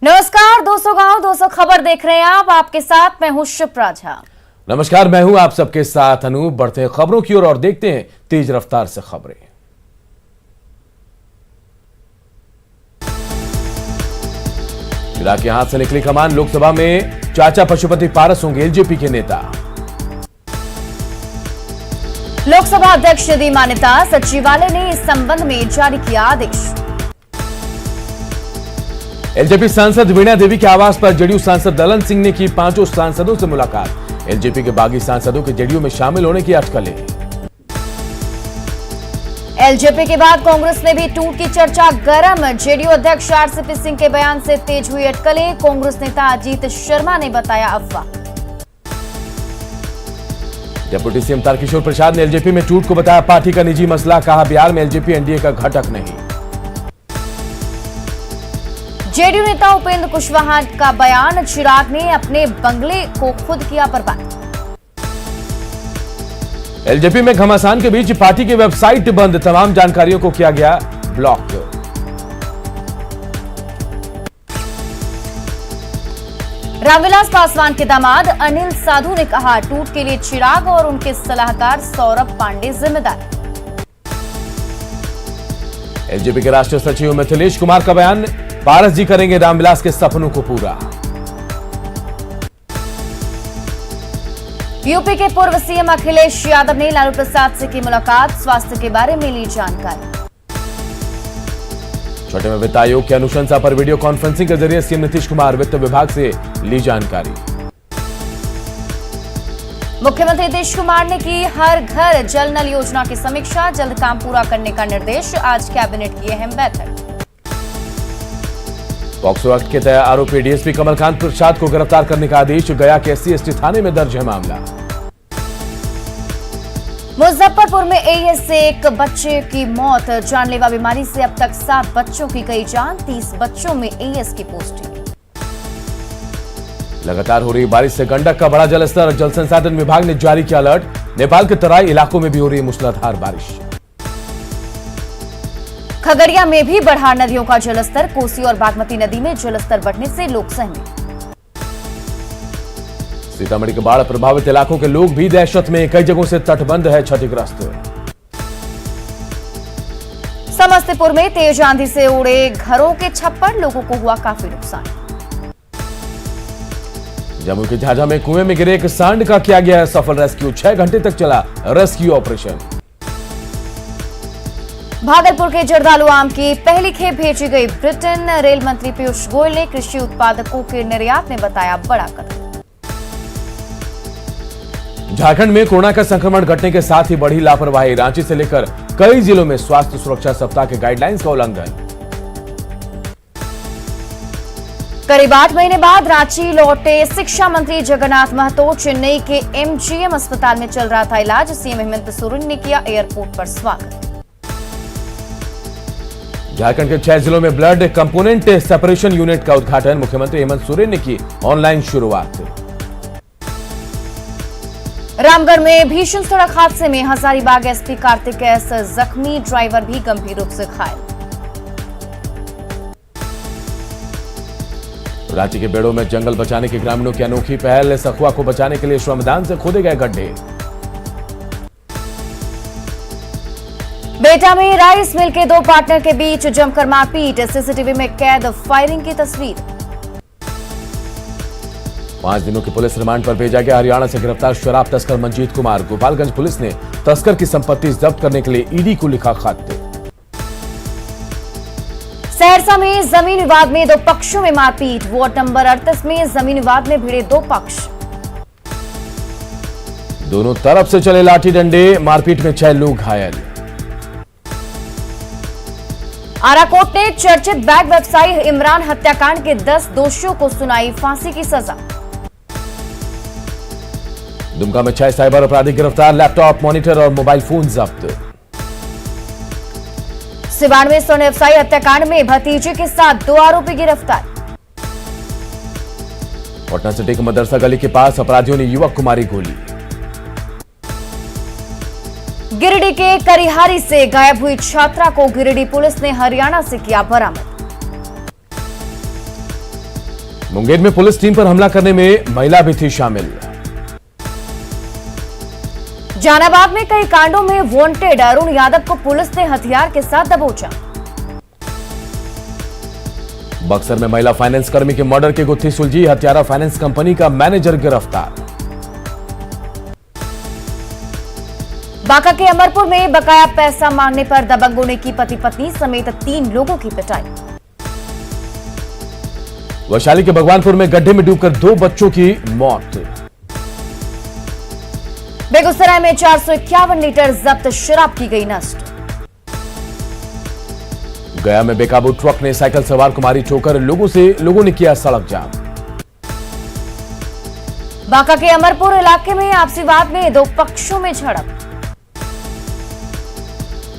नमस्कार दोस्तों, गांव 200 खबर देख रहे हैं आप। आपके साथ मैं हूं शिप्रा झा। नमस्कार, मैं हूं आप सबके साथ अनूप। बढ़ते हैं खबरों की ओर और देखते हैं तेज रफ्तार से खबरें। के हाथ से निकली कमान, लोकसभा में चाचा पशुपति पारस होंगे एलजेपी के नेता। लोकसभा अध्यक्ष ने दी मान्यता, सचिवालय ने इस संबंध में जारी किया आदेश। एलजेपी सांसद वीणा देवी के आवास पर जेडीयू सांसद ललन सिंह ने की 5 सांसदों से मुलाकात। एलजेपी के बागी सांसदों के जेडीयू में शामिल होने की अटकलें। एलजेपी के बाद कांग्रेस में भी टूट की चर्चा गर्म। जेडीयू अध्यक्ष आरसीपी सिंह के बयान से तेज हुई अटकलें। कांग्रेस नेता अजीत शर्मा ने बताया अफवाह। डिप्टी सीएम तारकिशोर प्रसाद ने एलजेपी में टूट को बताया पार्टी का निजी मसला। कहा, बिहार में एलजेपी एनडीए का घटक नहीं। जेडीयू नेता उपेंद्र कुशवाहा का बयान, चिराग ने अपने बंगले को खुद किया बर्बाद। एलजेपी में घमासान के बीच पार्टी की वेबसाइट बंद, तमाम जानकारियों को किया गया ब्लॉक। रामविलास पासवान के दामाद अनिल साधु ने कहा, टूट के लिए चिराग और उनके सलाहकार सौरभ पांडे जिम्मेदार। एलजेपी के राष्ट्रीय सचिव मिथिलेश कुमार का बयान, पारस जी करेंगे रामविलास के सपनों को पूरा। यूपी के पूर्व सीएम अखिलेश यादव ने लालू प्रसाद से की मुलाकात, स्वास्थ्य के बारे में ली जानकारी। छठे में वित्त आयोग की अनुशंसा पर वीडियो कॉन्फ्रेंसिंग के जरिए सीएम नीतीश कुमार वित्त विभाग से ली जानकारी। मुख्यमंत्री नीतीश कुमार ने की हर घर जल नल योजना की समीक्षा, जल्द काम पूरा करने का निर्देश। आज कैबिनेट की अहम बैठक। पॉक्सो एक्ट के तहत आरोपी डीएसपी कमलकांत प्रसाद को गिरफ्तार करने का आदेश। गया के SC/ST थाने में दर्ज है मामला। मुजफ्फरपुर में एईएस से एक बच्चे की मौत, जानलेवा बीमारी से अब तक 7 बच्चों की गई जान, 30 बच्चों में एईएस की पोस्टिंग। लगातार हो रही बारिश से गंडक का बड़ा जलस्तर, जल संसाधन विभाग ने जारी किया अलर्ट। नेपाल के तराई इलाकों में भी हो रही मूसलाधार बारिश। खगड़िया में भी बढ़ा नदियों का जलस्तर, कोसी और बागमती नदी में जलस्तर बढ़ने से लोग सहमे। सीतामढ़ी के बाढ़ प्रभावित इलाकों के लोग भी दहशत में, कई जगहों से तटबंध है क्षतिग्रस्त। समस्तीपुर में तेज आंधी से उड़े घरों के छप्पर, लोगों को हुआ काफी नुकसान। जम्मू के झाझा में कुएं में गिरे एक सांड का किया गया सफल रेस्क्यू, 6 घंटे तक चला रेस्क्यू ऑपरेशन। भागलपुर के जर्दालू आम की पहली खेप भेजी गई ब्रिटेन। रेल मंत्री पीयूष गोयल ने कृषि उत्पादकों के निर्यात में बताया बड़ा कदम। झारखंड में कोरोना का संक्रमण घटने के साथ ही बढ़ी लापरवाही, रांची से लेकर कई जिलों में स्वास्थ्य सुरक्षा सप्ताह के गाइडलाइंस का उल्लंघन। करीब 8 महीने बाद रांची लौटे शिक्षा मंत्री जगन्नाथ महतो। चेन्नई के MGM अस्पताल में चल रहा था इलाज। सीएम हेमंत सोरेन ने किया एयरपोर्ट पर स्वागत। झारखंड के 6 जिलों में ब्लड कंपोनेंट सेपरेशन यूनिट का उद्घाटन, मुख्यमंत्री हेमंत सोरेन ने की ऑनलाइन शुरुआत। रामगढ़ में भीषण सड़क हादसे में हजारीबाग एसपी कार्तिक एस जख्मी, ड्राइवर भी गंभीर रूप से घायल। रांची के बेड़ों में जंगल बचाने के ग्रामीणों की अनोखी पहल, सखुआ को बचाने के लिए श्रमदान से खोदे गए गड्ढे। बेटा में राइस मिल के 2 पार्टनर के बीच जमकर मारपीट, सीसीटीवी में कैद फायरिंग की तस्वीर। 5 दिनों की पुलिस रिमांड पर भेजा गया हरियाणा से गिरफ्तार शराब तस्कर मंजीत कुमार। गोपालगंज पुलिस ने तस्कर की संपत्ति जब्त करने के लिए ईडी को लिखा खत। सहरसा में जमीन विवाद में 2 पक्षों में मारपीट, वार्ड नंबर 38 में जमीन विवाद में भिड़े 2 पक्ष। दोनों तरफ से चले लाठी डंडे, मारपीट में 6 लोग घायल। आराकोट ने चर्चित बैग व्यवसायी इमरान हत्याकांड के 10 दोषियों को सुनाई फांसी की सजा। दुमका में 6 साइबर अपराधी गिरफ्तार, लैपटॉप, मॉनिटर और मोबाइल फोन जब्त। सिवान में स्वर्ण व्यवसायी हत्याकांड में भतीजे के साथ 2 आरोपी गिरफ्तार। पटना सिटी के मदरसा गली के पास अपराधियों ने युवक को मारी गोली। गिरिडीह के करिहारी से गायब हुई छात्रा को गिरिडीह पुलिस ने हरियाणा से किया बरामद। मुंगेर में पुलिस टीम पर हमला करने में महिला भी थी शामिल। जहानाबाद में कई कांडों में वांटेड अरुण यादव को पुलिस ने हथियार के साथ दबोचा। बक्सर में महिला फाइनेंस कर्मी के मर्डर की गुत्थी सुलझी, हत्यारा फाइनेंस कंपनी का मैनेजर गिरफ्तार। बांका के अमरपुर में बकाया पैसा मांगने पर दबंगों ने की पति पत्नी समेत 3 लोगों की पिटाई। वैशाली के भगवानपुर में गड्ढे में डूबकर 2 बच्चों की मौत। बेगूसराय में 451 लीटर जब्त शराब की गई नष्ट। गया में बेकाबू ट्रक ने साइकिल सवार को मारी ठोकर, लोगों ने किया सड़क जाम। बांका के अमरपुर इलाके में आपसी वाद में 2 पक्षों में झड़प।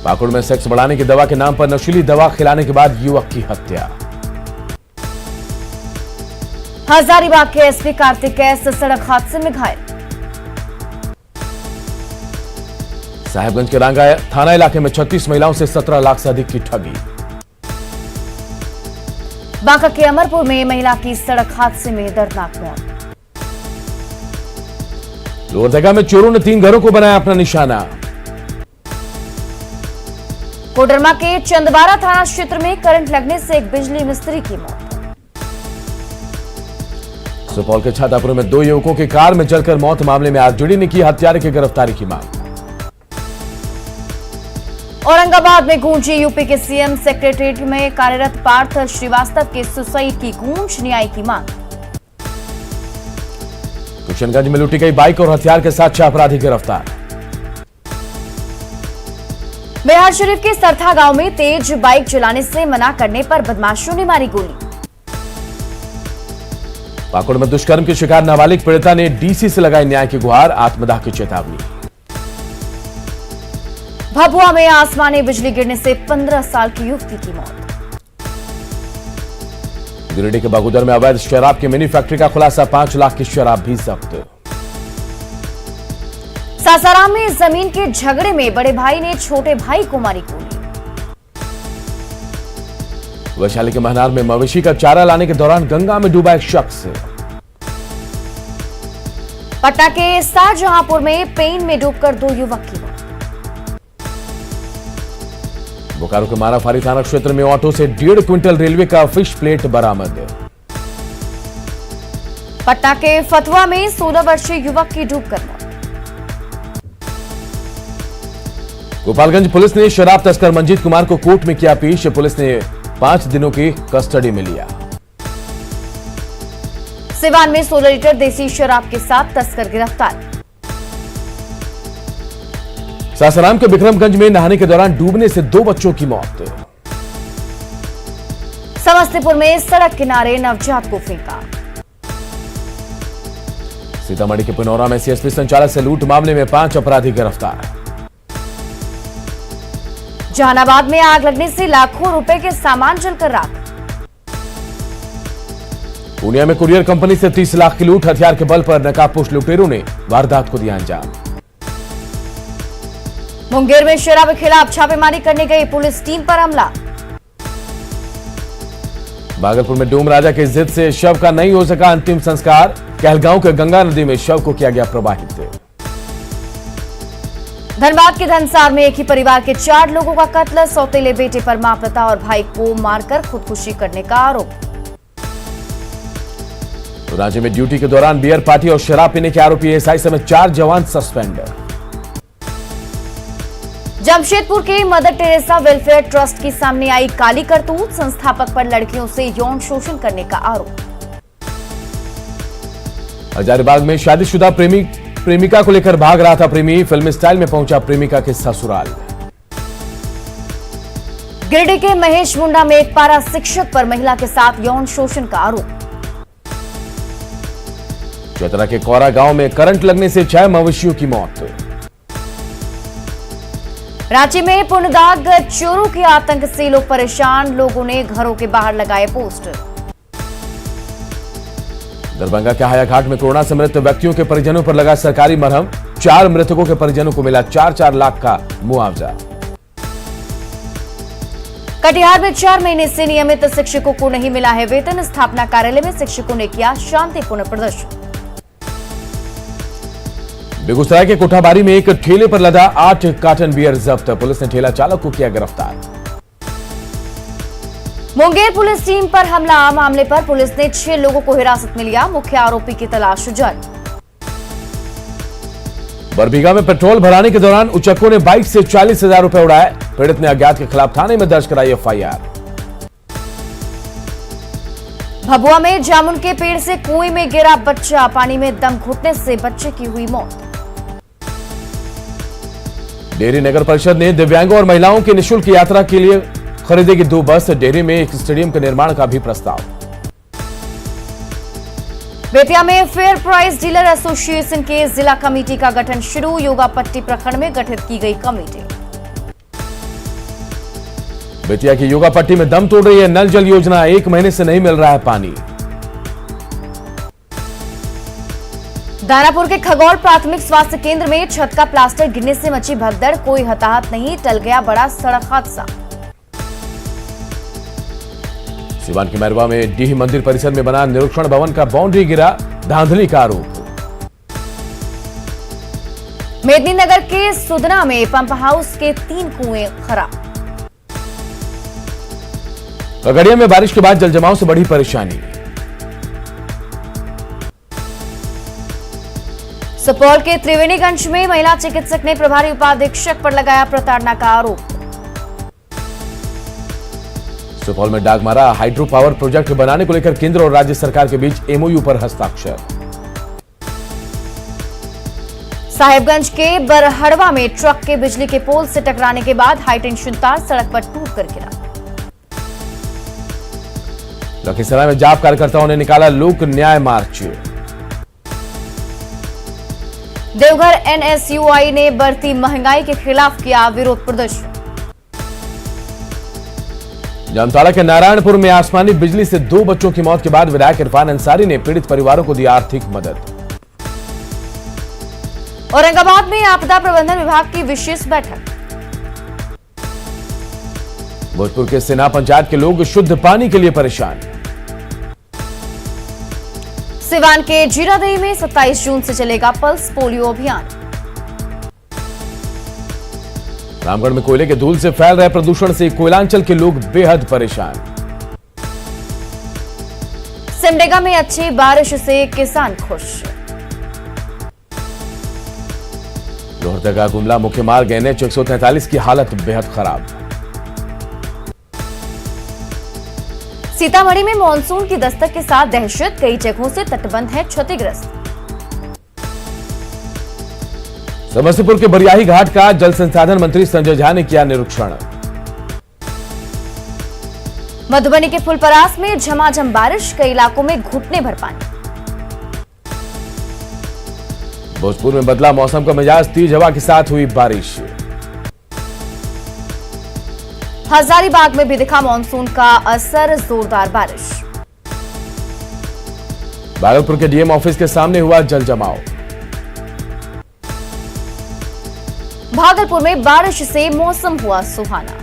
पाकुड़ में सेक्स बढ़ाने की दवा के नाम पर नशीली दवा खिलाने के बाद युवक की हत्या। हजारीबाग के एसपी कार्तिक एस सड़क हादसे में घायल। साहेबगंज के रांगा थाना इलाके में 36 महिलाओं से 17 लाख से अधिक की ठगी। बांका के अमरपुर में महिला की सड़क हादसे में दर्दनाक मौत। लोहरदगा में चोरों ने 3 घरों को बनाया अपना निशाना। कोडरमा के चंदवारा थाना क्षेत्र में करंट लगने से एक बिजली मिस्त्री की मौत। सुपौल के छातापुर में 2 युवकों की कार में जलकर मौत, मामले में आरजेडी ने की हत्यारे की गिरफ्तारी की मांग। औरंगाबाद में गूंजी यूपी के सीएम सेक्रेटरीट में कार्यरत पार्थ श्रीवास्तव के सुसाइड की गूंज, न्याय की मांग। किशनगंज में लूटी गई बाइक और हथियार के साथ 6 अपराधी गिरफ्तार। बिहार शरीफ के सरथा गांव में तेज बाइक चलाने से मना करने पर बदमाशों ने मारी गोली। पाकुड़ में दुष्कर्म की शिकार नाबालिग पीड़िता ने डीसी से लगाई न्याय की गुहार, आत्मदाह की चेतावनी। भभुआ में आसमानी बिजली गिरने से 15 साल की युवती की मौत। गिरिडीह के बागुदर में अवैध शराब की मिनी फैक्ट्री का खुलासा, 5 लाख की शराब भी जब्त। सासाराम में जमीन के झगड़े में बड़े भाई ने छोटे भाई को मारी गोली। वैशाली के महनार में मवेशी का चारा लाने के दौरान गंगा में डूबा एक शख्स। पटना के शाहजहांपुर में पेन में डूबकर 2 युवक की मौत। बोकारो के माराफारी थाना क्षेत्र में ऑटो से 1.5 क्विंटल रेलवे का फिश प्लेट बरामद। पटना के फतुहा में 16 वर्षीय युवक की डूबकर मौत। गोपालगंज पुलिस ने शराब तस्कर मंजीत कुमार को कोर्ट में किया पेश, पुलिस ने 5 दिनों की कस्टडी में लिया। सिवान में 16 लीटर देसी शराब के साथ तस्कर गिरफ्तार। सासाराम के बिक्रमगंज में नहाने के दौरान डूबने से 2 बच्चों की मौत। समस्तीपुर में सड़क किनारे नवजात को फेंका। सीतामढ़ी के पिनौरा में सीएसपी संचालक से लूट मामले में 5 अपराधी गिरफ्तार। जहानाबाद में आग लगने से लाखों रुपए के सामान जलकर राख। पूर्णिया में कुरियर कंपनी से 30 लाख की लूट, हथियार के बल पर नकाबपोश लुटेरों ने वारदात को दिया अंजाम। मुंगेर में शराब के खिलाफ छापेमारी करने गई पुलिस टीम पर हमला। भागलपुर में डोम राजा की जिद से शव का नहीं हो सका अंतिम संस्कार, कहलगांव के गंगा नदी में शव को किया गया प्रवाहित। धनबाद के धनसार में एक ही परिवार के 4 लोगों का कत्ल, सौतेले बेटे पर मां, पिता और भाई को मारकर खुदकुशी करने का आरोप। राज्य में ड्यूटी के दौरान बियर पार्टी और शराब पीने के आरोपी एएसआई समेत 4 जवान सस्पेंड। जमशेदपुर के मदर टेरेसा वेलफेयर ट्रस्ट की सामने आई काली करतूत, संस्थापक पर लड़कियों से यौन शोषण करने का आरोप। हजारीबाग में शादीशुदा प्रेमिका को लेकर भाग रहा था प्रेमी, फिल्मी स्टाइल में पहुंचा प्रेमिका के ससुराल। गिरिडीह के महेश मुंडा में एक पारा शिक्षक पर महिला के साथ यौन शोषण का आरोप। चतरा के कौरा गांव में करंट लगने से 6 मवेशियों की मौत। रांची में पुनदाग चोरों के आतंक से लोग परेशान, लोगों ने घरों के बाहर लगाए पोस्टर। दरभंगा के हायाघाट में कोरोना से मृत व्यक्तियों के परिजनों पर लगा सरकारी मरहम, 4 मृतकों के परिजनों को मिला 4-4 लाख का मुआवजा। कटिहार में 4 महीने से नियमित शिक्षकों को नहीं मिला है वेतन। स्थापना कार्यालय में शिक्षकों ने किया शांतिपूर्ण प्रदर्शन। बेगूसराय के कोठाबारी में एक ठेले पर लदा 8 कार्टन बियर जब्त। पुलिस ने ठेला चालक को किया गिरफ्तार। मुंगेर पुलिस टीम पर हमला। मामले पर पुलिस ने 6 लोगों को हिरासत में लिया। मुख्य आरोपी की तलाश जारी। बरबीघा में पेट्रोल भराने के दौरान उचक्कों ने बाइक से 40,000 रुपए उड़ाए। पीड़ित ने अज्ञात के खिलाफ थाने में दर्ज कराई एफआईआर। भभुआ में जामुन के पेड़ से कुएं में गिरा बच्चा। पानी में दम घुटने से बच्चे की हुई मौत। डेहरी नगर परिषद ने दिव्यांगों और महिलाओं की निःशुल्क यात्रा के लिए खरीदेगी 2 बस। डेहरी में एक स्टेडियम के निर्माण का भी प्रस्ताव। बेतिया में फेयर प्राइस डीलर एसोसिएशन के जिला कमेटी का गठन शुरू। योगा पट्टी प्रखंड में गठित की गई कमेटी। बेतिया की योगा पट्टी में दम तोड़ रही है नल जल योजना। 1 महीने से नहीं मिल रहा है पानी। दानापुर के खगौल प्राथमिक स्वास्थ्य केंद्र में छत का प्लास्टर गिरने से मची भगदड़। कोई हताहत नहीं, टल गया बड़ा सड़क हादसा। सिवान के मैरवा में डीह मंदिर परिसर में बना निरीक्षण भवन का बाउंड्री गिरा। धांधली का आरोप। मेदिनीनगर के सुदना में पंप हाउस के 3 कुएं खराब। खगड़िया में बारिश के बाद जलजमाव से बढ़ी परेशानी। सुपौल के त्रिवेणीगंज में महिला चिकित्सक ने प्रभारी उपाधीक्षक पर लगाया प्रताड़ना का आरोप। सुपौल में डागमारा हाइड्रो पावर प्रोजेक्ट बनाने को लेकर केंद्र और राज्य सरकार के बीच एमओयू पर हस्ताक्षर। साहेबगंज के बरहड़वा में ट्रक के बिजली के पोल से टकराने के बाद हाईटेंशन तार सड़क पर टूट कर गिरा। लखीसराय में जाप कार्यकर्ताओं ने निकाला लोक न्याय मार्च। देवघर एनएसयूआई ने बढ़ती महंगाई के खिलाफ किया विरोध प्रदर्शन। जामताड़ा के नारायणपुर में आसमानी बिजली से 2 बच्चों की मौत के बाद विधायक इरफान अंसारी ने पीड़ित परिवारों को दी आर्थिक मदद। औरंगाबाद में आपदा प्रबंधन विभाग की विशेष बैठक। भोजपुर के सेना पंचायत के लोग शुद्ध पानी के लिए परेशान। सिवान के जीरादेई में 27 जून से चलेगा पल्स पोलियो अभियान। रामगढ़ में कोयले के धूल से फैल रहे प्रदूषण से कोयलांचल के लोग बेहद परेशान। सिमडेगा में अच्छी बारिश से किसान खुश। लोहरदगा गुमला मुख्य मार्ग NH 143 की हालत बेहद खराब। सीतामढ़ी में मानसून की दस्तक के साथ दहशत। कई जगहों से तटबंध है क्षतिग्रस्त। समस्तीपुर के बरियाही घाट का जल संसाधन मंत्री संजय झा ने किया निरीक्षण। मधुबनी के फुलपरास में झमाझम बारिश। कई इलाकों में घुटने भर पानी। भोजपुर में बदला मौसम का मिजाज। तेज हवा के साथ हुई बारिश। हजारीबाग में भी दिखा मानसून का असर। जोरदार बारिश। भागलपुर के डीएम ऑफिस के सामने हुआ जल जमाव। भागलपुर में बारिश से मौसम हुआ सुहाना।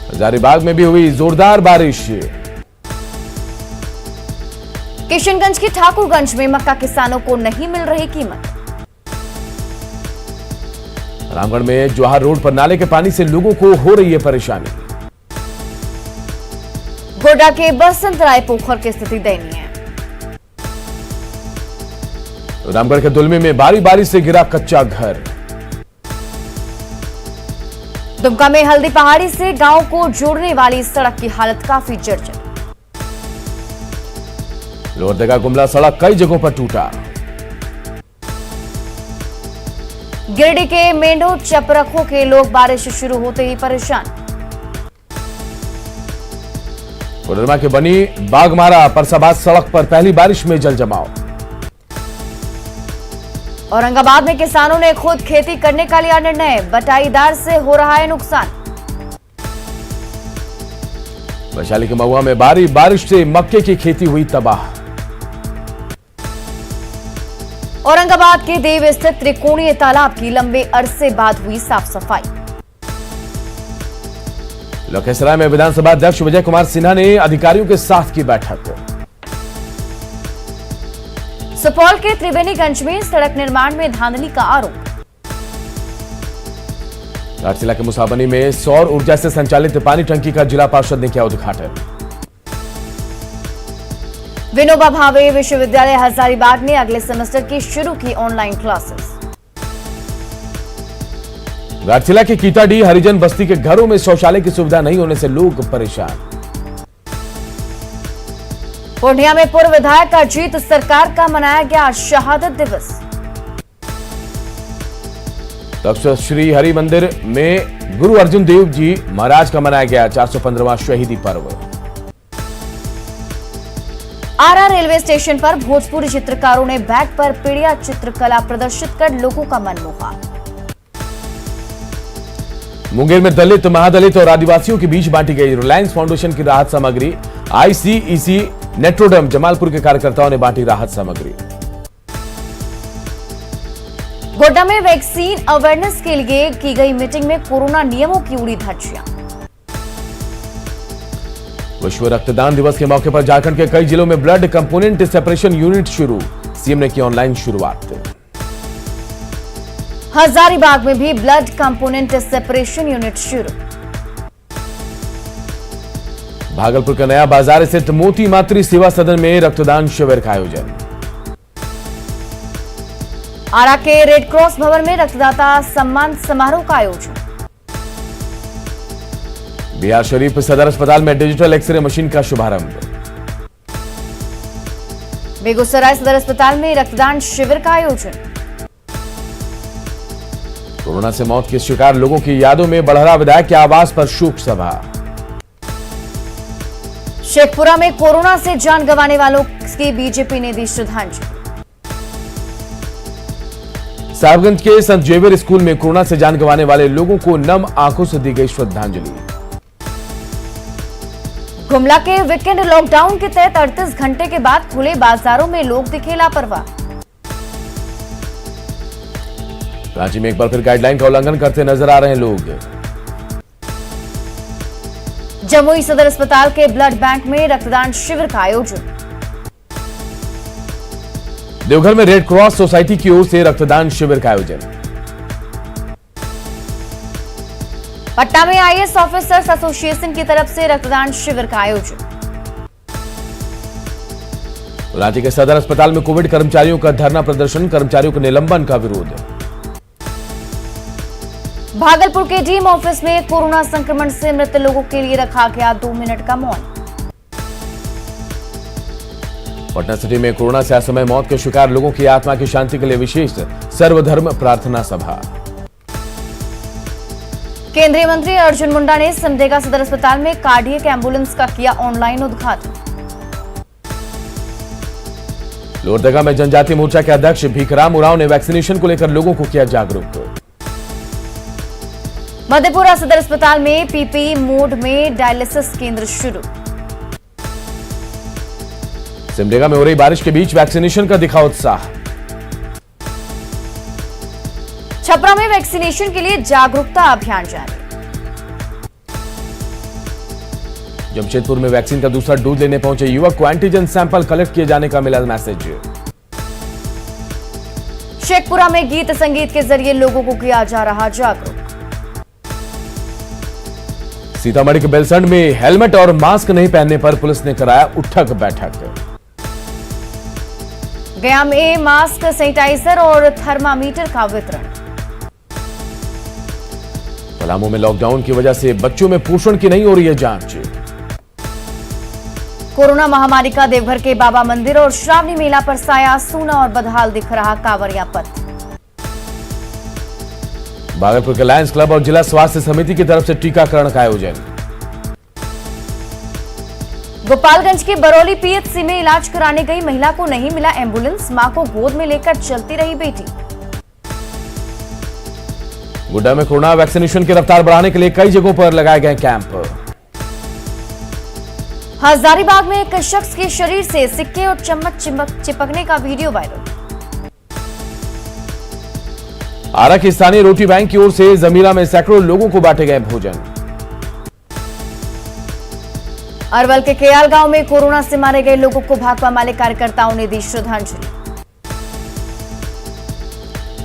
हजारीबाग में भी हुई जोरदार बारिश। किशनगंज की ठाकुरगंज में मक्का किसानों को नहीं मिल रही कीमत। रामगढ़ में जवाहर रोड पर नाले के पानी से लोगों को हो रही है परेशानी। गोड्डा के बसंतराय पोखर की स्थिति दयनीय है। रामगढ़ के दुलमी में भारी बारिश से गिरा कच्चा घर। दुमका में हल्दी पहाड़ी से गांव को जोड़ने वाली सड़क की हालत काफी जर्जर। लोहरदगा गुमला सड़क कई जगहों पर टूटा। गिरिडीह के मेंढो चपरखों के लोग बारिश शुरू होते ही परेशान। कोडरमा के बनी बागमारा परसाबाद सड़क पर पहली बारिश में जल जमाव। औरंगाबाद में किसानों ने खुद खेती करने का लिया निर्णय। बटाईदार से हो रहा है नुकसान। वैशाली के महुआ में भारी बारिश से मक्के की खेती हुई तबाह। औरंगाबाद के देव स्थित त्रिकोणीय तालाब की लंबे अरसे बाद हुई साफ सफाई। लखीसराय में विधानसभा अध्यक्ष विजय कुमार सिन्हा ने अधिकारियों के साथ की बैठक। सुपौल के त्रिवेणीगंज में सड़क निर्माण में धांधली का आरोप। घाटशिला के मुसाबनी में सौर ऊर्जा से संचालित पानी टंकी का जिला पार्षद ने किया उद्घाटन। विनोबा भावे विश्वविद्यालय हजारीबाग ने अगले सेमेस्टर की शुरू की ऑनलाइन क्लासेस। घाटशिला के कीताडीह हरिजन बस्ती के घरों में शौचालय की सुविधा नहीं होने से लोग परेशान। पूर्णिया में पूर्व विधायक अजीत सरकार का मनाया गया शहादत दिवस। तख्त श्री हरि मंदिर में गुरु अर्जुन देव जी महाराज का मनाया गया 415वां शहीदी पर्व। आरा रेलवे स्टेशन पर भोजपुरी चित्रकारों ने बैग पर पीड़िया चित्रकला प्रदर्शित कर लोगों का मन मोहा। मुंगेर में दलित, महादलित और आदिवासियों के बीच बांटी गई रिलायंस फाउंडेशन की राहत सामग्री। आईसीईसी नेट्रोडम जमालपुर के कार्यकर्ताओं ने बांटी राहत सामग्री। गोड्डा में वैक्सीन अवेयरनेस के लिए की गई मीटिंग में कोरोना नियमों की उड़ी धज्जियां। विश्व रक्तदान दिवस के मौके पर झारखंड के कई जिलों में ब्लड कंपोनेंट सेपरेशन यूनिट शुरू। सीएम ने की ऑनलाइन शुरुआत। हजारीबाग में भी ब्लड कंपोनेंट सेपरेशन यूनिट शुरू। भागलपुर के नया बाजार स्थित मोती मातृ सेवा सदन में रक्तदान शिविर का आयोजन। आरा के रेड क्रॉस भवन में रक्तदाता सम्मान समारोह का आयोजन। बिहार शरीफ सदर अस्पताल में डिजिटल एक्सरे मशीन का शुभारंभ। बेगूसराय सदर अस्पताल में रक्तदान शिविर का आयोजन। कोरोना से मौत के शिकार लोगों की यादों में बड़हरा विधायक के आवास पर शोक सभा। शेखपुरा में कोरोना से जान गंवाने वालों की बीजेपी ने दी श्रद्धांजलि। साहिबगंज के संत जेवियर स्कूल में कोरोना से जान गंवाने वाले लोगों को नम आंखों से दी गई श्रद्धांजलि। गुमला के वीकेंड लॉकडाउन के तहत 38 घंटे के बाद खुले बाजारों में लोग दिखे लापरवाह। रांची में एक बार फिर गाइडलाइन का उल्लंघन करते नजर आ रहे हैं लोग। जमुई सदर अस्पताल के ब्लड बैंक में रक्तदान शिविर का आयोजन। देवघर में रेड क्रॉस सोसाइटी की ओर से रक्तदान शिविर का आयोजन। पटना में आईएएस ऑफिसर्स एसोसिएशन की तरफ से रक्तदान शिविर का आयोजन। रांची के सदर अस्पताल में कोविड कर्मचारियों का धरना प्रदर्शन, कर्मचारियों के निलंबन का विरोध। भागलपुर के डीएम ऑफिस में कोरोना संक्रमण से मृत लोगों के लिए रखा गया 2 मिनट का मौन। पटना सिटी में कोरोना से असमय मौत के शिकार लोगों की आत्मा की शांति के लिए विशेष सर्वधर्म प्रार्थना सभा। केंद्रीय मंत्री अर्जुन मुंडा ने सिमडेगा सदर अस्पताल में कार्डियक एम्बुलेंस का किया ऑनलाइन उद्घाटन। लोहरदगा में जनजातीय मोर्चा के अध्यक्ष भीखराम उरांव ने वैक्सीनेशन को लेकर लोगों को किया जागरूक। मधेपुरा सदर अस्पताल में पीपीई मोड में डायलिसिस केंद्र शुरू। सिमडेगा में हो रही बारिश के बीच वैक्सीनेशन का दिखा उत्साह। छपरा में वैक्सीनेशन के लिए जागरूकता अभियान जारी। जमशेदपुर में वैक्सीन का दूसरा डोज लेने पहुंचे युवक को एंटीजन सैंपल कलेक्ट किए जाने का मिला मैसेज। शेखपुरा में गीत संगीत के जरिए लोगों को किया जा रहा जागरूक। सीतामढ़ी के बेलसंड में हेलमेट और मास्क नहीं पहनने पर पुलिस ने कराया उठक बैठक। गया में मास्क, सैनिटाइजर और थर्मामीटर का वितरण। पलामू में लॉकडाउन की वजह से बच्चों में पोषण की नहीं हो रही है जांच। कोरोना महामारी का देवघर के बाबा मंदिर और श्रावणी मेला पर साया सूना और बदहाल दिख रहा कांवरिया पथ। भागलपुर के लायंस क्लब और जिला स्वास्थ्य समिति की तरफ से टीकाकरण का आयोजन। गोपालगंज के बरौली पीएचसी में इलाज कराने गई महिला को नहीं मिला एम्बुलेंस, मां को गोद में लेकर चलती रही बेटी। गोड्डा में कोरोना वैक्सीनेशन की रफ्तार बढ़ाने के लिए कई जगहों पर लगाए गए कैंप। हजारीबाग में एक शख्स के शरीर से सिक्के और चम्मच चिपकने का वीडियो वायरल। आरा की स्थानीय रोटी बैंक की ओर से जमीरा में सैकड़ों लोगों को बांटे गए भोजन। अरवल के केयाल गांव में कोरोना से मारे गए लोगों को भाकपा माले कार्यकर्ताओं ने दी श्रद्धांजलि।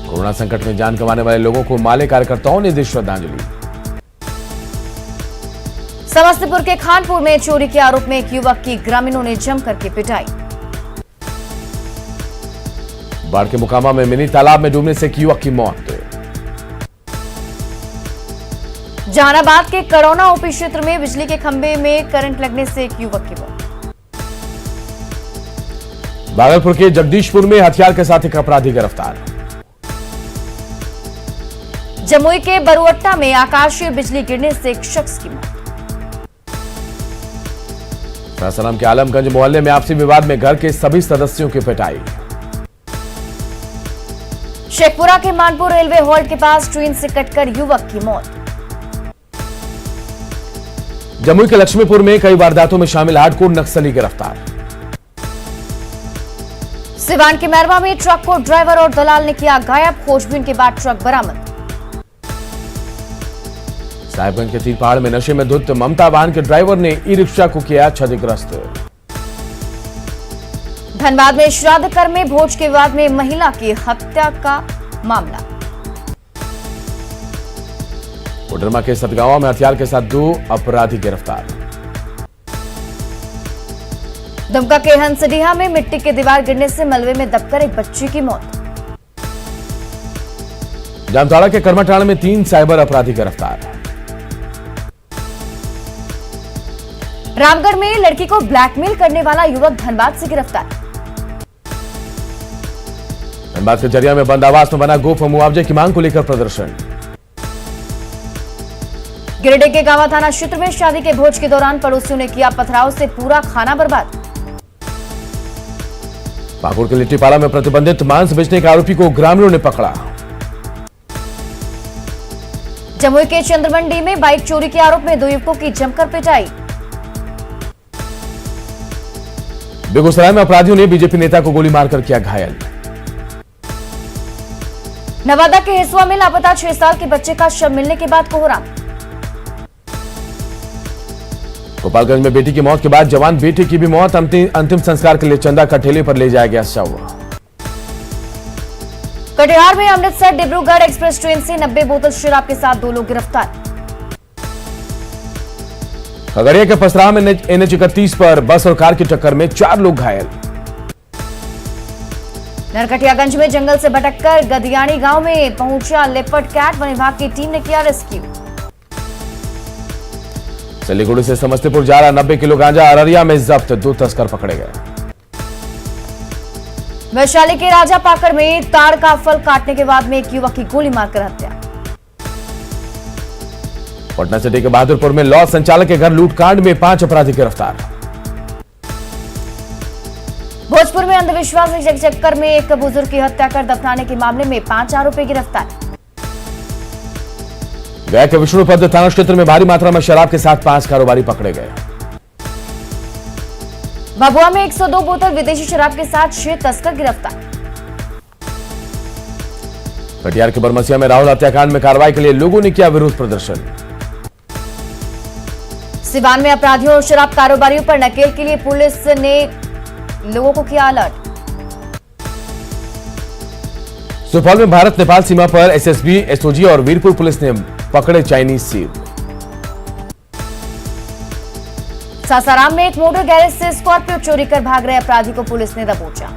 कोरोना संकट में जान गंवाने वाले लोगों को माले कार्यकर्ताओं ने दी श्रद्धांजलि। समस्तीपुर के खानपुर में चोरी के आरोप में एक युवक की ग्रामीणों ने जमकर के पिटाई। बाढ़ के मुकामा में मिनी तालाब में डूबने से एक युवक की मौत। जहानाबाद के कड़ौना ओपी क्षेत्र में बिजली के खंभे में करंट लगने से एक युवक की मौत। भागलपुर के जगदीशपुर में हथियार के साथ एक अपराधी गिरफ्तार। जमुई के बरुअट्टा में आकाशीय बिजली गिरने से एक शख्स की मौत। सासाराम के आलमगंज मोहल्ले में आपसी विवाद में घर के सभी सदस्यों की पिटाई। शेखपुरा के मानपुर रेलवे हॉल्ट के पास ट्रेन से कटकर युवक की मौत। जमुई के लक्ष्मीपुर में कई वारदातों में शामिल हार्डकोर नक्सली गिरफ्तार। सिवान के मैरवा में ट्रक को ड्राइवर और दलाल ने किया गायब, खोजबीन के बाद ट्रक बरामद। साहिबगंज के तीरपहाड़ में नशे में धुत ममता वाहन के ड्राइवर ने ई रिक्शा को किया क्षतिग्रस्त। धनबाद में श्राद्ध कर्म में भोज के विवाद में महिला की हत्या का मामला। कोडरमा के सतगावा में हथियार के साथ 2 अपराधी गिरफ्तार। दुमका के हंसडीहा में मिट्टी की दीवार गिरने से मलबे में दबकर एक बच्ची की मौत। जामताड़ा के कर्मठाण में 3 साइबर अपराधी गिरफ्तार। रामगढ़ में लड़की को ब्लैकमेल करने वाला युवक धनबाद से गिरफ्तार। धनबाद के जरिया में बंद आवास में बना गोप मुआवजे की मांग को लेकर प्रदर्शन। गिरिडीह के गांवा थाना क्षेत्र में शादी के भोज के दौरान पड़ोसियों ने किया पथराव से पूरा खाना बर्बाद। पाकुड़ के लिट्टीपाड़ा में प्रतिबंधित मांस बेचने के आरोपी को ग्रामीणों ने पकड़ा। जमुई के चंद्रमंडी में बाइक चोरी के आरोप में 2 युवकों की जमकर पिटाई। बेगूसराय में अपराधियों ने बीजेपी नेता को गोली मारकर किया घायल। नवादा के हिसुआ में लापता 6 साल के बच्चे का शव मिलने के बाद कोहराम। गोपालगंज में बेटी की मौत के बाद जवान बेटे की भी मौत, अंतिम संस्कार के लिए चंदा का ठेले पर ले जाया गया शव। कटिहार में अमृतसर डिब्रूगढ़ एक्सप्रेस ट्रेन से 90 बोतल शराब के साथ 2 लोग गिरफ्तार। खगड़िया के पसराहा में NH 31 पर बस और कार की टक्कर में 4 लोग घायल। नरकटियागंज में जंगल से भटककर गदियानी गांव में पहुंचा लेपर्ड कैट, वन विभाग की टीम ने किया रेस्क्यू। सिलीगुड़ी से समस्तीपुर जा रहा 90 किलो गांजा अररिया में जब्त, 2 तस्कर पकड़े गए। वैशाली के राजा पाकड़ में ताड़ का फल काटने के बाद में एक युवक की गोली मारकर हत्या। पटना सिटी के बहादुरपुर में लॉज संचालक के घर लूटकांड में 5 अपराधी गिरफ्तार। भोजपुर में अंधविश्वास के चक्कर में एक बुजुर्ग की हत्या कर दफनाने के मामले में 5 आरोपी गिरफ्तार। गया के विष्णुपद थाना क्षेत्र में भारी मात्रा में शराब के साथ 5 कारोबारी पकड़े गए। भभुआ में 102 बोतल विदेशी शराब के साथ 6 तस्कर गिरफ्तार। कटिहार के बरमसिया में राहुल हत्याकांड में कार्रवाई के लिए लोगों ने किया विरोध प्रदर्शन। सिवान में अपराधियों और शराब कारोबारियों पर नकेल के लिए पुलिस ने लोगों को किया अलर्ट। सुपौल में भारत नेपाल सीमा पर SSB, SOG और वीरपुर पुलिस ने पकड़े चाइनीज सील। सासाराम में एक मोटर गैरेज से स्कॉर्पियो चोरी कर भाग रहे अपराधी को पुलिस ने दबोचा।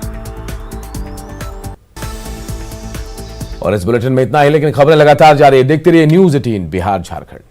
और इस बुलेटिन में इतना ही, लेकिन खबरें लगातार जारी है। देखते रहिए News 18 बिहार झारखंड।